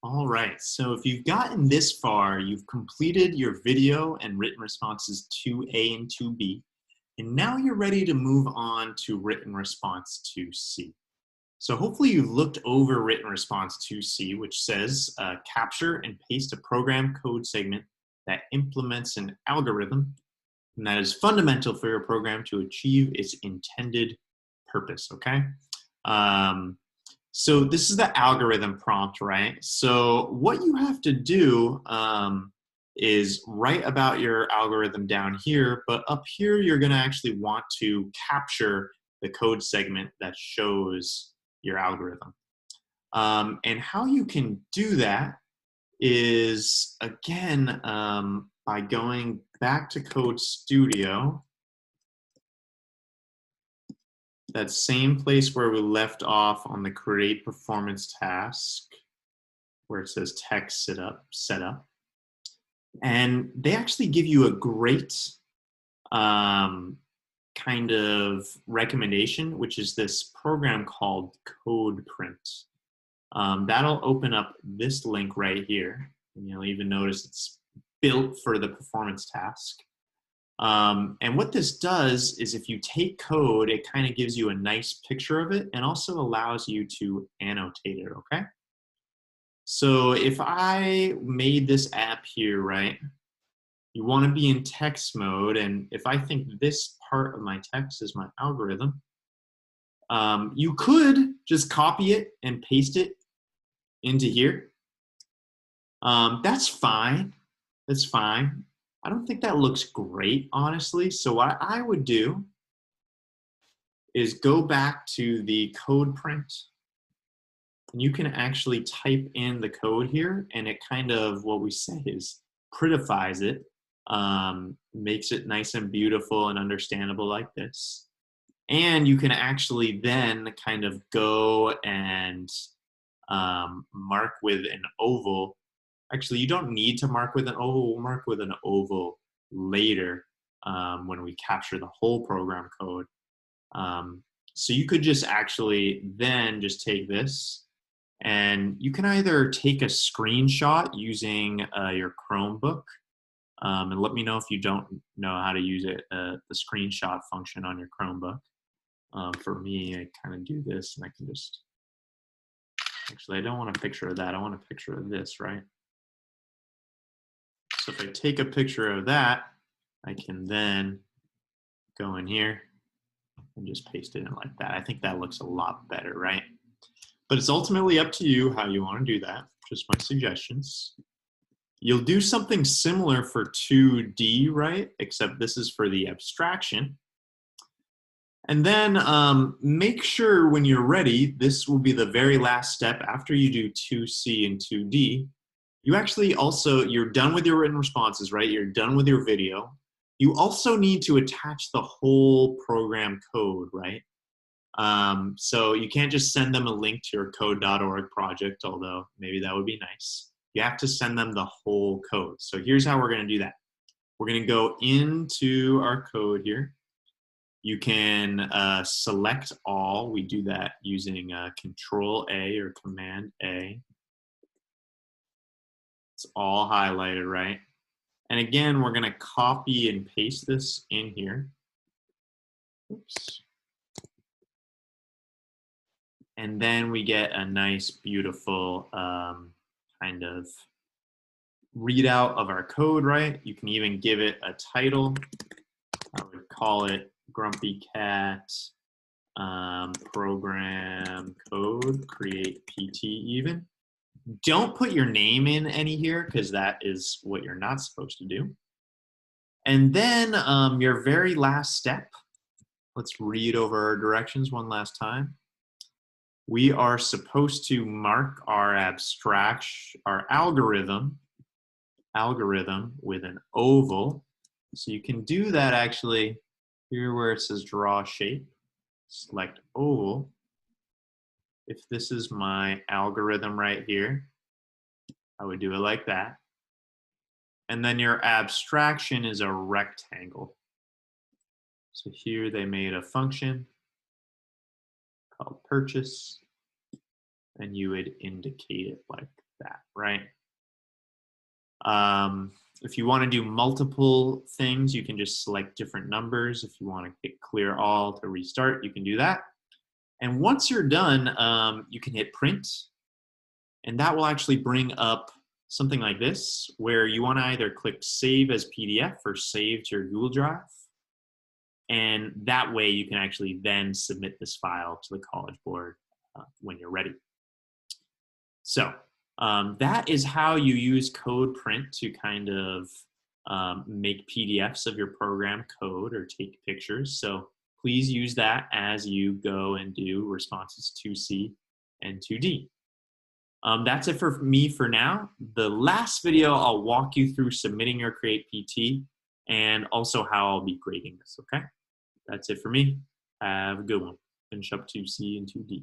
All right, so if you've gotten this far, you've completed your video and written responses 2A and 2B, and now you're ready to move on to written response 2C. So hopefully you've looked over written response 2C, which says capture and paste a program code segment that implements an algorithm, and that is fundamental for your program to achieve its intended purpose, okay? So this is the algorithm prompt, right? So what you have to do is write about your algorithm down here, but up here you're gonna actually want to capture the code segment that shows your algorithm. And how you can do that is, again, by going back to Code Studio, that same place where we left off on the create performance task, where it says text setup. And they actually give you a great kind of recommendation, which is this program called Code Print. That'll open up this link right here. And you'll even notice it's built for the performance task. And what this does is if you take code, it kind of gives you a nice picture of it and also allows you to annotate it, okay? So if I made this app here, right, you want to be in text mode, and if I think this part of my text is my algorithm, you could just copy it and paste it into here. That's fine. That's fine. I don't think that looks great, honestly. So what I would do is go back to the code print. And you can actually type in the code here, and it kind of, what we say is prettifies it, makes it nice and beautiful and understandable like this. And you can actually then kind of go and mark with an oval. Actually, you don't need to mark with an oval. We'll mark with an oval later when we capture the whole program code. So you could just actually then just take this, and you can either take a screenshot using your Chromebook, and let me know if you don't know how to use it, the screenshot function on your Chromebook. For me, I kind of do this, and I can just, actually, I don't want a picture of that. I want a picture of this, right? So if I take a picture of that, I can then go in here and just paste it in like that. I think that looks a lot better, right? But it's ultimately up to you how you want to do that. Just my suggestions. You'll do something similar for 2D, right? Except this is for the abstraction. And then make sure when you're ready, this will be the very last step after you do 2C and 2D. You actually also, you're done with your written responses, right? You're done with your video. You also need to attach the whole program code, right? So you can't just send them a link to your code.org project, although maybe that would be nice. You have to send them the whole code. So here's how we're going to do that. We're going to go into our code here. You can select all. We do that using Control A or Command A. It's all highlighted, right? And again, we're going to copy and paste this in here. Oops. And then we get a nice, beautiful kind of readout of our code, right? You can even give it a title. I would call it Grumpy Cat Program Code, Create PT even. Don't put your name in any here because that is what you're not supposed to do. And then your very last step, let's read over our directions one last time. We are supposed to mark our algorithm with an oval. So you can do that actually here where it says draw shape, select oval. If this is my algorithm right here, I would do it like that. And then your abstraction is a rectangle. So here they made a function called purchase, and you would indicate it like that, right? right? If you want to do multiple things, you can just select different numbers. If you want to hit clear all to restart, you can do that. And once you're done, you can hit print, and that will actually bring up something like this, where you want to either click save as PDF or save to your Google Drive. And that way you can actually then submit this file to the College Board when you're ready. So that is how you use CodePrint to kind of make PDFs of your program code or take pictures. So please use that as you go and do responses 2C and 2D. That's it for me for now. The last video, I'll walk you through submitting your Create PT and also how I'll be grading this, okay? That's it for me. Have a good one. Finish up 2C and 2D.